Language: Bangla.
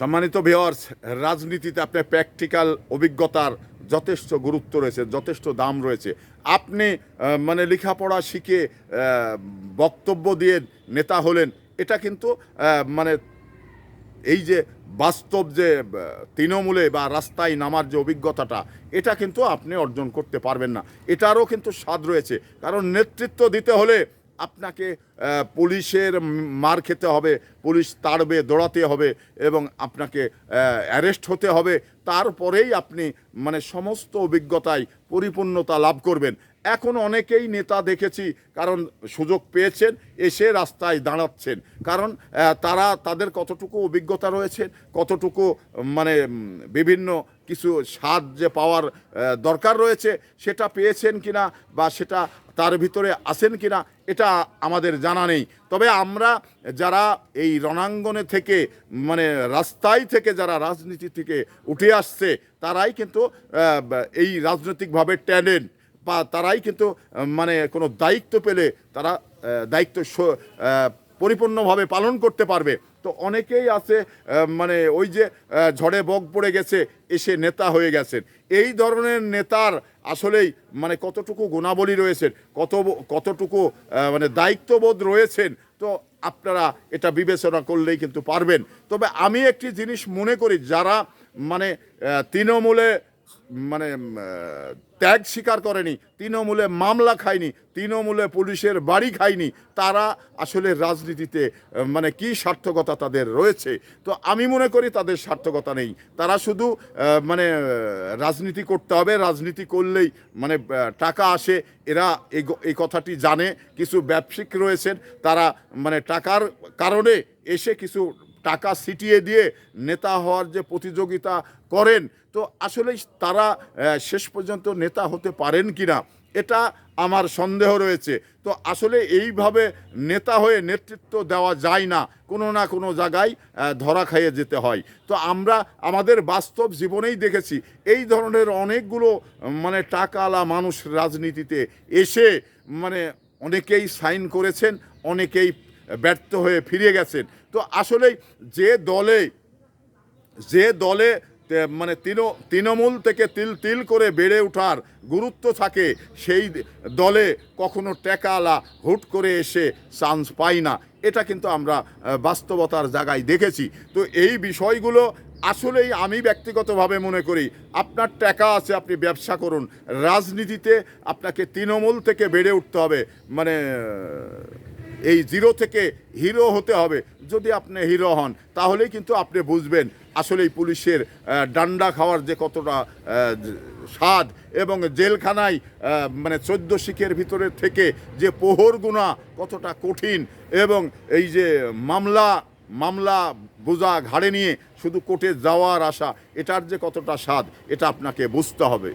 সম্মানিত ভিউয়ার্স, রাজনীতিতে আপনার প্র্যাকটিক্যাল অভিজ্ঞতার যথেষ্ট গুরুত্ব রয়েছে, যথেষ্ট দাম রয়েছে। আপনি মানে লেখাপড়া শিখে বক্তব্য দিয়ে নেতা হলেন, এটা কিন্তু মানে এই যে বাস্তব যে তৃণমূলে বা রাস্তায় নামার যে অভিজ্ঞতাটা, এটা কিন্তু আপনি অর্জন করতে পারবেন না। এটারও কিন্তু স্বাদ রয়েছে, কারণ নেতৃত্ব দিতে হলে আপনাকে পুলিশের মার খেতে হবে, পুলিশ তাড়বে, দৌড়াতে হবে এবং আপনাকে অ্যারেস্ট হতে হবে। তারপরেই আপনি মানে সমস্ত অভিজ্ঞতায় পরিপূর্ণতা লাভ করবেন। এখন অনেকেই নেতা দেখেছি, কারণ সুযোগ পেয়েছেন এসে রাস্তায় দাঁড়াচ্ছেন, কারণ তাদের কতটুকু অভিজ্ঞতা রয়েছে, কতটুকু মানে বিভিন্ন কিছু স্বাদ যে পাওয়ার দরকার রয়েছে সেটা পেয়েছেন কিনা বা সেটা তার ভিতরে আছেন কিনা এটা আমাদের জানা নেই। তবে আমরা যারা এই রণাঙ্গনে থেকে মানে রাস্তায় থেকে যারা রাজনীতি থেকে উঠে আসছে, তারাই কিন্তু এই রাজনৈতিকভাবে ট্যালেন্ট বা তারাই কিন্তু মানে কোনো দায়িত্ব পেলে তারা দায়িত্ব পরিপূর্ণভাবে পালন করতে পারবে। তো অনেকেই আছে মানে ওই যে ঝড়ে বক পড়ে গেছে, এসে নেতা হয়ে গেছেন। এই ধরনের নেতার আসলেই মানে কতটুকু গুণাবলী রয়েছে, কতটুকু মানে দায়িত্ববোধ রয়েছেন, তো আপনারা এটা বিবেচনা করলেই কিন্তু পারবেন। তবে আমি একটি জিনিস মনে করি, যারা মানে তৃণমূলে মানে ত্যাগ স্বীকার করেনি, তৃণমূলে মামলা খায়নি, তৃণমূলে পুলিশের বাড়ি খায়নি, তারা আসলে রাজনীতিতে মানে কি সার্থকতা তাদের রয়েছে। তো আমি মনে করি তাদের সার্থকতা নেই। তারা শুধু মানে রাজনীতি করতে হবে, রাজনীতি করলেই মানে টাকা আসে, এরা এই কথাটি জানে। কিছু ব্যবসায়িক রয়েছেন, তারা মানে টাকার কারণে এসে কিছু টাকা ছিটিয়ে দিয়ে নেতা হওয়ার যে প্রতিযোগিতা করেন, তো আসলেই তারা শেষ পর্যন্ত নেতা হতে পারেন কিনা এটা আমার সন্দেহ রয়েছে। তো আসলে এইভাবে নেতা হয়ে নেতৃত্ব দেওয়া যায় না, কোনো না কোনো জায়গায় ধরা খাইয়ে যেতে হয়। তো আমরা আমাদের বাস্তব জীবনেই দেখেছি এই ধরনের অনেকগুলো মানে টাকাওয়ালা মানুষ রাজনীতিতে এসে মানে অনেকেই সাইন করেছেন, অনেকেই ব্যর্থ হয়ে ফিরে গেছেন। তো আসলেই যে দলে মানে তৃণমূল থেকে তিল তিল করে বেড়ে ওঠার গুরুত্ব থাকে, সেই দলে কখনো টেকালা হুট করে এসে চান্স পায় না। এটা কিন্তু আমরা বাস্তবতার জায়গায় দেখেছি। তো এই বিষয়গুলো আসলেই আমি ব্যক্তিগতভাবে মনে করি, আপনার টাকা আছে, আপনি ব্যবসা করুন। রাজনীতিতে আপনাকে তৃণমূল থেকে বেড়ে উঠতে হবে, মানে এই জিরো থেকে হিরো হতে হবে। যদি আপনি হিরো হন, তাহলেই কিন্তু আপনি বুঝবেন আসলে পুলিশের ডান্ডা খাওয়ার যে কতটা স্বাদ, এবং জেলখানায় মানে 14 শিখের ভিতরে থেকে যে প্রহর গুণা কতটা কঠিন, এবং এই যে মামলা বোঝা ঘাড়ে নিয়ে শুধু কোর্টে যাওয়ার আশা, এটার যে কতটা স্বাদ, এটা আপনাকে বুঝতে হবে।